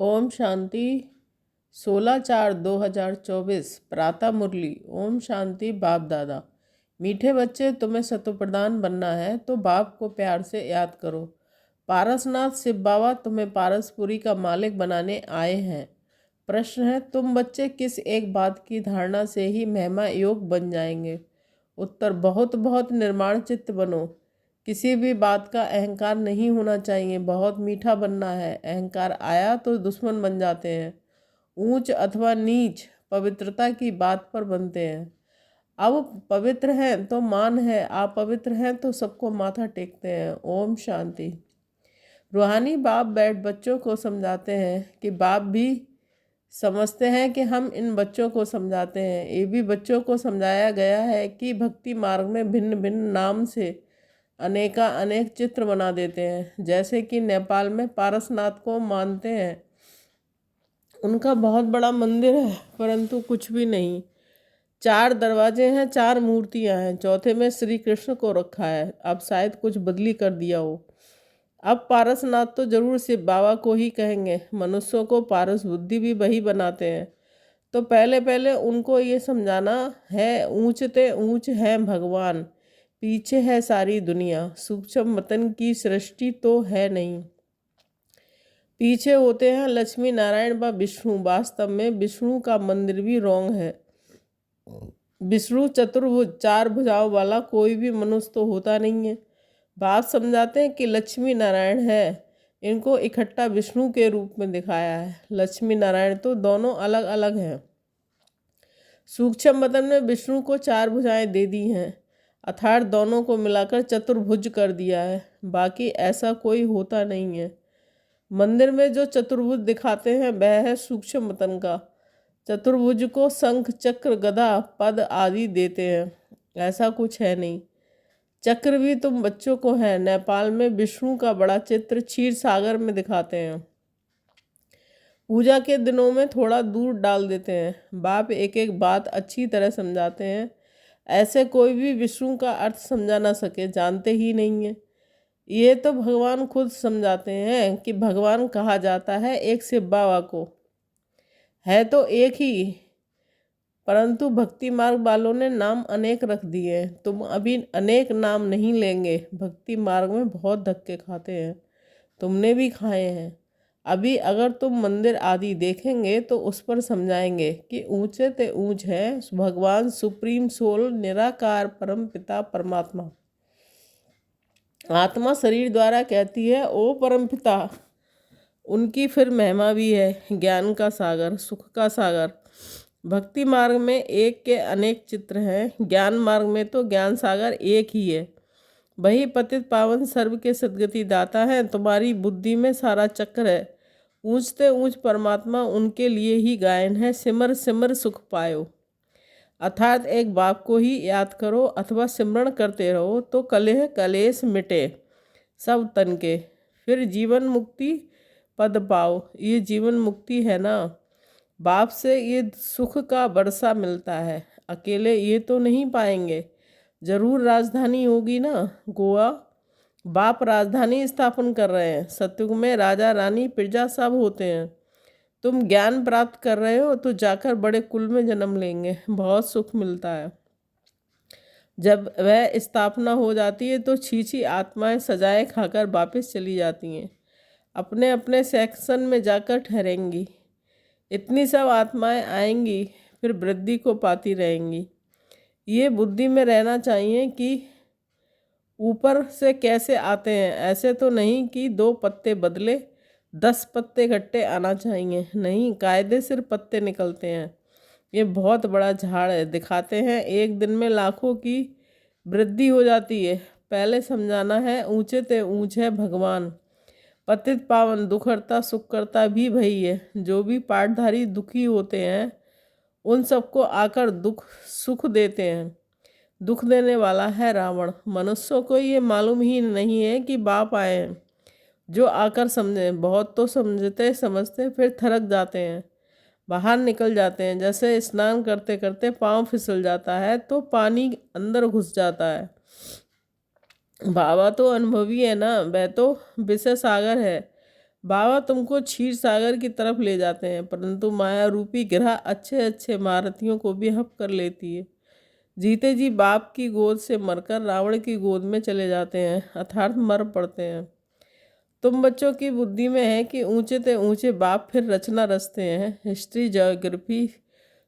ओम शांति। 16/4/2024 प्रातः मुरली। ओम शांति। बाप दादा, मीठे बच्चे, तुम्हें सतोप्रधान बनना है तो बाप को प्यार से याद करो। पारसनाथ शिव बाबा तुम्हें पारसपुरी का मालिक बनाने आए हैं। प्रश्न है, तुम बच्चे किस एक बात की धारणा से ही महिमा योग बन जाएंगे? उत्तर, बहुत बहुत निर्माण चित्त बनो। किसी भी बात का अहंकार नहीं होना चाहिए। बहुत मीठा बनना है। अहंकार आया तो दुश्मन बन जाते हैं। ऊंच अथवा नीच पवित्रता की बात पर बनते हैं। अब पवित्र हैं तो मान है, आप पवित्र हैं तो सबको माथा टेकते हैं। ओम शांति। रूहानी बाप बैठ बच्चों को समझाते हैं कि बाप भी समझते हैं कि हम इन बच्चों को समझाते हैं। ये भी बच्चों को समझाया गया है कि भक्ति मार्ग में भिन्न भिन्न नाम से अनेका अनेक चित्र बना देते हैं। जैसे कि नेपाल में पारसनाथ को मानते हैं, उनका बहुत बड़ा मंदिर है परंतु कुछ भी नहीं। 4 दरवाजे हैं, 4 मूर्तियां हैं, चौथे में श्री कृष्ण को रखा है। अब शायद कुछ बदली कर दिया हो। अब पारसनाथ तो जरूर शिव बाबा को ही कहेंगे। मनुष्यों को पारस बुद्धि भी वही बनाते हैं। तो पहले पहले उनको ये समझाना है, ऊंचते ऊंच है भगवान, पीछे है सारी दुनिया। सूक्ष्म वतन की सृष्टि तो है नहीं, पीछे होते हैं लक्ष्मी नारायण व विष्णु। वास्तव में विष्णु का मंदिर भी रॉन्ग है। विष्णु चतुर्भुज 4 भुजाओं वाला कोई भी मनुष्य तो होता नहीं है। बाप समझाते हैं कि लक्ष्मी नारायण है, इनको इकट्ठा विष्णु के रूप में दिखाया है। लक्ष्मी नारायण तो दोनों अलग अलग हैं। सूक्ष्म वतन में विष्णु को 4 भुजाएं दे दी हैं, अर्थात दोनों को मिलाकर चतुर्भुज कर दिया है। बाकी ऐसा कोई होता नहीं है। मंदिर में जो चतुर्भुज दिखाते हैं वह है सूक्ष्म वतन का। चतुर्भुज को शंख चक्र गदा पद आदि देते हैं, ऐसा कुछ है नहीं। चक्र भी तुम बच्चों को है। नेपाल में विष्णु का बड़ा चित्र क्षीर सागर में दिखाते हैं। पूजा के दिनों में थोड़ा दूर डाल देते हैं। बाप एक एक बात अच्छी तरह समझाते हैं। ऐसे कोई भी विष्णु का अर्थ समझा ना सके, जानते ही नहीं है। ये तो भगवान खुद समझाते हैं कि भगवान कहा जाता है एक शिव बाबा को, है तो एक ही, परंतु भक्ति मार्ग वालों ने नाम अनेक रख दिए हैं। तुम अभी अनेक नाम नहीं लेंगे। भक्ति मार्ग में बहुत धक्के खाते हैं, तुमने भी खाए हैं। अभी अगर तुम मंदिर आदि देखेंगे तो उस पर समझाएंगे कि ऊंचे ते ऊंच है भगवान, सुप्रीम सोल, निराकार परम पिता परमात्मा। आत्मा शरीर द्वारा कहती है ओ परम पिता। उनकी फिर महिमा भी है, ज्ञान का सागर, सुख का सागर। भक्ति मार्ग में एक के अनेक चित्र हैं, ज्ञान मार्ग में तो ज्ञान सागर एक ही है। वही पतित पावन सर्व के सद्गति दाता है। तुम्हारी बुद्धि में सारा चक्र है। ऊंचते ऊंच परमात्मा उनके लिए ही गायन है। सिमर सिमर सुख पायो, अर्थात एक बाप को ही याद करो अथवा सिमरण करते रहो तो कलेह कलेश मिटे सब तन के, फिर जीवन मुक्ति पद पाओ। ये जीवन मुक्ति है ना। बाप से ये सुख का बरसा मिलता है, अकेले ये तो नहीं पाएंगे। जरूर राजधानी होगी ना, गोवा। बाप राजधानी स्थापन कर रहे हैं। सतयुग में राजा रानी प्रजा सब होते हैं। तुम ज्ञान प्राप्त कर रहे हो तो जाकर बड़े कुल में जन्म लेंगे, बहुत सुख मिलता है। जब वह स्थापना हो जाती है तो छीछी आत्माएं सजाएं खाकर वापस चली जाती हैं, अपने अपने सेक्शन में जाकर ठहरेंगी। इतनी सब आत्माएं आएंगी फिर वृद्धि को पाती रहेंगी। ये बुद्धि में रहना चाहिए कि ऊपर से कैसे आते हैं। ऐसे तो नहीं कि 2 पत्ते बदले 10 पत्ते इकट्ठे आना चाहिए, नहीं, कायदे से पत्ते निकलते हैं। ये बहुत बड़ा झाड़ है, दिखाते हैं एक दिन में लाखों की वृद्धि हो जाती है। पहले समझाना है ऊंचे ते ऊंच है भगवान, पतित पावन, दुख हरता सुख करता भी वही है। जो भी पाठधारी दुखी होते हैं उन सबको आकर दुख सुख देते हैं। दुख देने वाला है रावण। मनुष्यों को ये मालूम ही नहीं है कि बाप आए हैं। जो आकर समझे, बहुत तो समझते समझते फिर थरक जाते हैं, बाहर निकल जाते हैं। जैसे स्नान करते करते पाँव फिसल जाता है तो पानी अंदर घुस जाता है। बाबा तो अनुभवी है ना, वह तो विषय सागर है। बाबा तुमको क्षीर सागर की तरफ ले जाते हैं, परंतु माया रूपी ग्रह अच्छे अच्छे महारथियों को भी हप कर लेती है। जीते जी बाप की गोद से मरकर रावण की गोद में चले जाते हैं, अर्थात मर पड़ते हैं। तुम बच्चों की बुद्धि में है कि ऊंचे ते ऊंचे बाप फिर रचना रचते हैं। हिस्ट्री ज्योग्राफी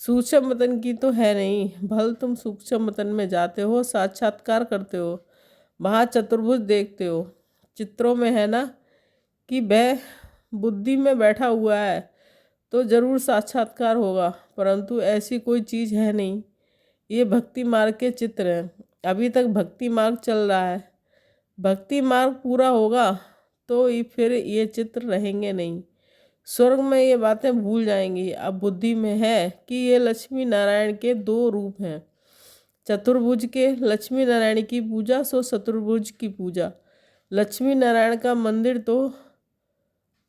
सूक्ष्म मतन की तो है नहीं, भल तुम सूक्ष्म मतन में जाते हो, साक्षात्कार करते हो, वहाँ चतुर्भुज देखते हो। चित्रों में है ना कि वह बुद्धि में बैठा हुआ है तो जरूर साक्षात्कार होगा, परंतु ऐसी कोई चीज़ है नहीं। ये भक्ति मार्ग के चित्र हैं। अभी तक भक्ति मार्ग चल रहा है, भक्ति मार्ग पूरा होगा तो फिर ये चित्र रहेंगे नहीं। स्वर्ग में ये बातें भूल जाएंगी। अब बुद्धि में है कि ये लक्ष्मी नारायण के दो रूप हैं, चतुर्भुज के। लक्ष्मी नारायण की पूजा सो चतुर्भुज की पूजा। लक्ष्मी नारायण का मंदिर तो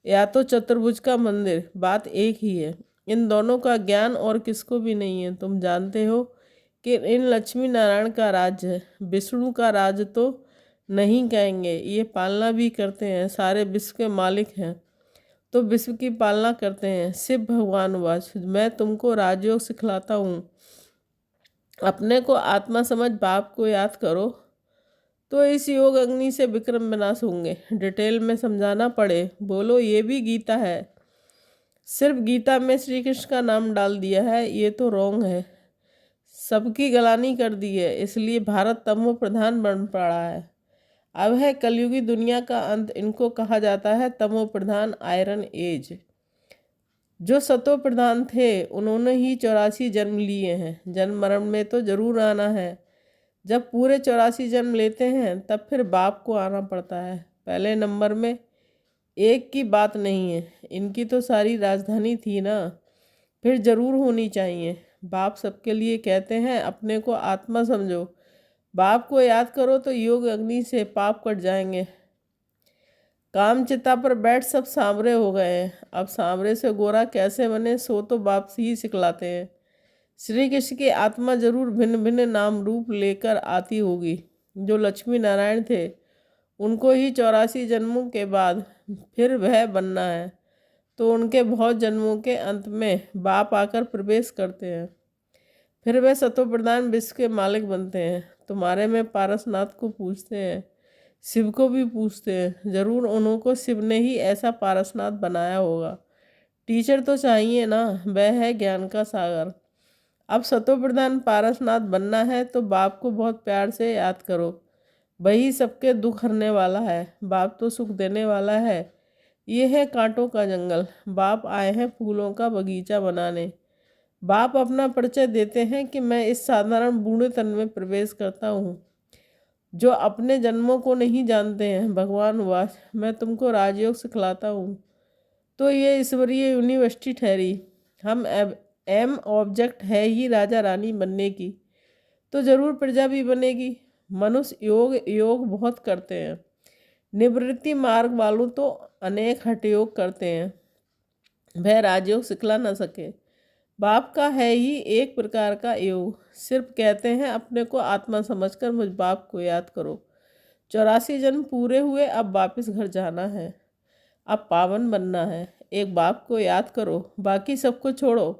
या तो चतुर्भुज का मंदिर, बात एक ही है। इन दोनों का ज्ञान और किसको भी नहीं है। तुम जानते हो कि इन लक्ष्मी नारायण का राज्य है, विष्णु का राज तो नहीं कहेंगे। ये पालना भी करते हैं, सारे विश्व के मालिक हैं तो विश्व की पालना करते हैं। शिव भगवान वाच, मैं तुमको राजयोग सिखलाता हूँ। अपने को आत्मा समझ बाप को याद करो तो इस योग अग्नि से विक्रम विनाश होंगे। डिटेल में समझाना पड़े बोलो ये भी गीता है, सिर्फ गीता में श्री कृष्ण का नाम डाल दिया है, ये तो रॉन्ग है। सबकी गलानी कर दी है, इसलिए भारत तमो प्रधान बन पड़ा है। अब है कलयुगी दुनिया का अंत, इनको कहा जाता है तमो प्रधान आयरन एज। जो सतो प्रधान थे उन्होंने ही 84 जन्म लिए हैं। जन्म मरण में तो जरूर आना है। जब पूरे 84 जन्म लेते हैं तब फिर बाप को आना पड़ता है। पहले नंबर में एक की बात नहीं है, इनकी तो सारी राजधानी थी ना, फिर जरूर होनी चाहिए। बाप सबके लिए कहते हैं अपने को आत्मा समझो, बाप को याद करो तो योग अग्नि से पाप कट जाएंगे। काम चिता पर बैठ सब सांवरे हो गए हैं। अब सांवरे से गोरा कैसे बने सो तो बाप से ही सिखलाते हैं। श्री कृष्ण की आत्मा जरूर भिन्न भिन्न नाम रूप लेकर आती होगी। जो लक्ष्मी नारायण थे उनको ही 84 जन्मों के बाद फिर वह बनना है, तो उनके बहुत जन्मों के अंत में बाप आकर प्रवेश करते हैं। फिर वह सतो प्रधान विश्व के मालिक बनते हैं। तुम्हारे में पारसनाथ को पूछते हैं, शिव को भी पूछते हैं, जरूर उन्हों शिव ने ही ऐसा पारसनाथ बनाया होगा। टीचर तो चाहिए ना, वह है ज्ञान का सागर। अब सतो प्रधान पारसनाथ बनना है तो बाप को बहुत प्यार से याद करो, वही सबके दुख हरने वाला है। बाप तो सुख देने वाला है। ये है कांटों का जंगल, बाप आए हैं फूलों का बगीचा बनाने। बाप अपना परिचय देते हैं कि मैं इस साधारण बूढ़े तन में प्रवेश करता हूँ। जो अपने जन्मों को नहीं जानते हैं, भगवान वाच मैं तुमको राजयोग सिखलाता हूँ। तो ये ईश्वरीय यूनिवर्सिटी ठहरी। हम एम ऑब्जेक्ट है ही राजा रानी बनने की, तो जरूर प्रजा भी बनेगी। मनुष्य योग योग बहुत करते हैं, निवृत्ति मार्ग वालों तो अनेक हठयोग करते हैं, वह राजयोग सिखला न सके। बाप का है ही एक प्रकार का योग, सिर्फ कहते हैं अपने को आत्मा समझकर मुझ बाप को याद करो। 84 जन्म पूरे हुए, अब वापस घर जाना है, अब पावन बनना है। एक बाप को याद करो, बाकी सबको छोड़ो।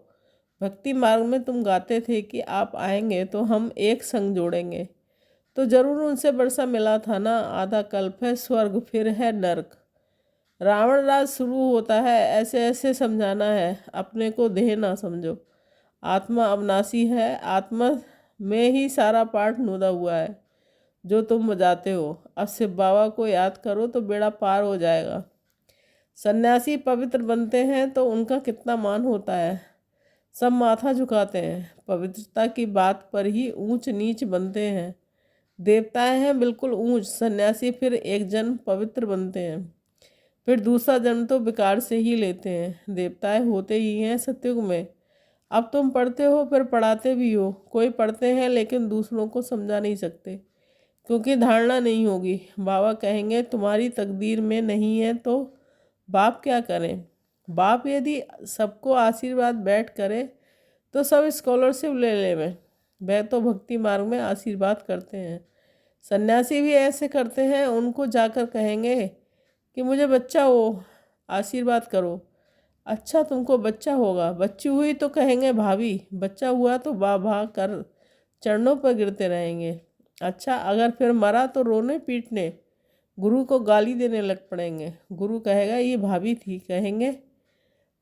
भक्ति मार्ग में तुम गाते थे कि आप आएंगे तो हम एक संग जोड़ेंगे, तो जरूर उनसे वर्षा मिला था ना। आधा कल्प है स्वर्ग, फिर है नर्क, रावण राज शुरू होता है। ऐसे ऐसे समझाना है, अपने को देह ना समझो। आत्मा अविनाशी है, आत्मा में ही सारा पाठ नुदा हुआ है जो तुम बजाते हो। अब शिव बाबा को याद करो तो बेड़ा पार हो जाएगा। सन्यासी पवित्र बनते हैं तो उनका कितना मान होता है, सब माथा झुकाते हैं। पवित्रता की बात पर ही ऊंच नीच बनते हैं। देवताएं हैं बिल्कुल ऊंच, सन्यासी फिर एक जन्म पवित्र बनते हैं, फिर दूसरा जन्म तो विकार से ही लेते हैं। देवताएं होते ही हैं सतयुग में। अब तुम पढ़ते हो फिर पढ़ाते भी हो। कोई पढ़ते हैं लेकिन दूसरों को समझा नहीं सकते, क्योंकि धारणा नहीं होगी। बाबा कहेंगे तुम्हारी तकदीर में नहीं है तो बाप क्या करें। बाप यदि सबको आशीर्वाद बैठ करे तो सब स्कॉलरशिप ले लेवे। वह तो भक्ति मार्ग में आशीर्वाद करते हैं। सन्यासी भी ऐसे करते हैं, उनको जाकर कहेंगे कि मुझे बच्चा हो आशीर्वाद करो। अच्छा तुमको बच्चा होगा, बच्ची हुई तो कहेंगे भाभी, बच्चा हुआ तो वाह वाह कर चरणों पर गिरते रहेंगे। अच्छा अगर फिर मरा तो रोने पीटने गुरु को गाली देने लग पड़ेंगे। गुरु कहेगा ये भाभी थी, कहेंगे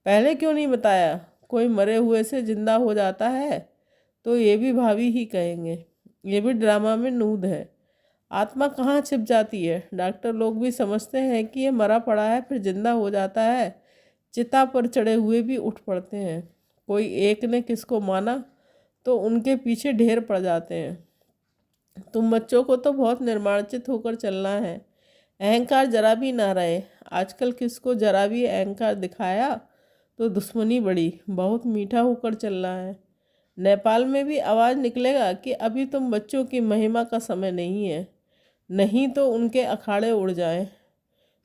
पहले क्यों नहीं बताया। कोई मरे हुए से जिंदा हो जाता है तो ये भी भाभी ही कहेंगे। ये भी ड्रामा में नूद है। आत्मा कहाँ छिप जाती है। डॉक्टर लोग भी समझते हैं कि ये मरा पड़ा है, फिर जिंदा हो जाता है। चिता पर चढ़े हुए भी उठ पड़ते हैं। कोई एक ने किसको माना तो उनके पीछे ढेर पड़ जाते हैं। तुम बच्चों को तो बहुत निर्माणचित होकर चलना है, अहंकार जरा भी ना रहे। आजकल किसको जरा भी अहंकार दिखाया तो दुश्मनी बढ़ी। बहुत मीठा होकर चलना है। नेपाल में भी आवाज़ निकलेगा कि अभी तुम बच्चों की महिमा का समय नहीं है, नहीं तो उनके अखाड़े उड़ जाएं,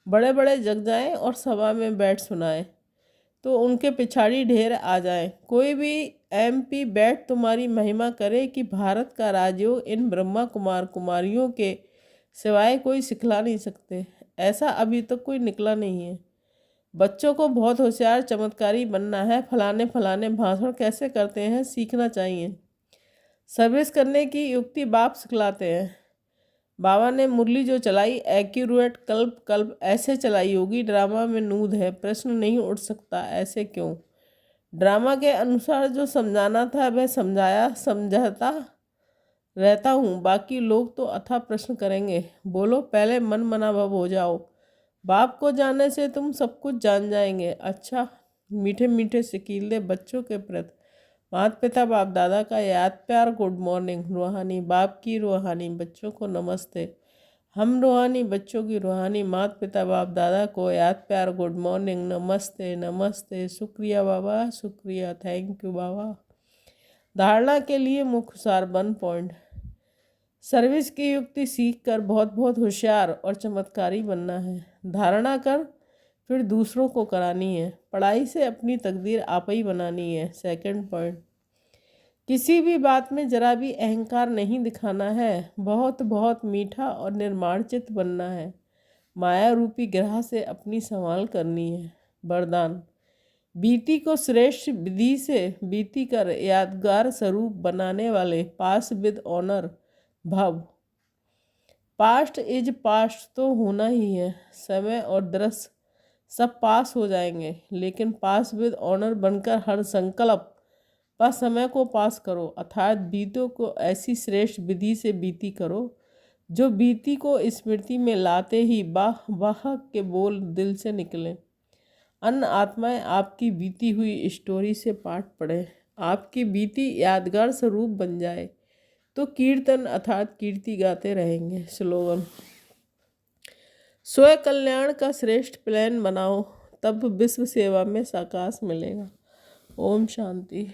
बड़े बड़े जग जाएं और सभा में बैठ सुनाएं तो उनके पिछाड़ी ढेर आ जाए। कोई भी MP बैठ तुम्हारी महिमा करे कि भारत का राजयोग इन ब्रह्मा कुमार कुमारियों के सिवाय कोई सिखला नहीं सकते। ऐसा अभी तक कोई निकला नहीं है। बच्चों को बहुत होशियार चमत्कारी बनना है। फलाने फलाने भाषण कैसे करते हैं सीखना चाहिए। सर्विस करने की युक्ति बाप सिखलाते हैं। बाबा ने मुरली जो चलाई एक्यूरेट कल्प कल्प ऐसे चलाई होगी। ड्रामा में नूद है, प्रश्न नहीं उठ सकता ऐसे क्यों। ड्रामा के अनुसार जो समझाना था वह समझाया, समझाता रहता हूँ। बाकी लोग तो अथाह प्रश्न करेंगे। बोलो पहले मन मना भव हो जाओ। बाप को जानने से तुम सब कुछ जान जाएंगे। अच्छा मीठे मीठे सिकीले बच्चों के प्रति माता पिता बाप दादा का याद प्यार गुड मॉर्निंग। रूहानी बाप की रूहानी बच्चों को नमस्ते। हम रूहानी बच्चों की रूहानी माता पिता बाप दादा को याद प्यार गुड मॉर्निंग, नमस्ते नमस्ते, शुक्रिया बाबा, शुक्रिया, थैंक यू बाबा। धारणा के लिए मुख्य सार 1 पॉइंट। सर्विस की युक्ति सीख कर बहुत बहुत होशियार और चमत्कारी बनना है। धारणा कर फिर दूसरों को करानी है। पढ़ाई से अपनी तकदीर आप ही बनानी है। 2 पॉइंट। किसी भी बात में जरा भी अहंकार नहीं दिखाना है। बहुत बहुत मीठा और निर्माणचित बनना है। माया रूपी ग्रह से अपनी संभाल करनी है। वरदान बीती को श्रेष्ठ विधि से बीती कर यादगार स्वरूप बनाने वाले पास विद ऑनर भव। पास्ट इज पास्ट तो होना ही है। समय और दृश्य सब पास हो जाएंगे, लेकिन पास विद ऑनर बनकर हर संकल्प पर समय को पास करो। अर्थात बीतों को ऐसी श्रेष्ठ विधि से बीती करो जो बीती को स्मृति में लाते ही वाह वाह के बोल दिल से निकले। अन्य आत्माएं आपकी बीती हुई स्टोरी से पाठ पढ़ें, आपकी बीती यादगार स्वरूप बन जाए तो कीर्तन अर्थात कीर्ति गाते रहेंगे। स्लोगन स्वयं कल्याण का श्रेष्ठ प्लान बनाओ, तब विश्व सेवा में साकाश मिलेगा। ओम शांति।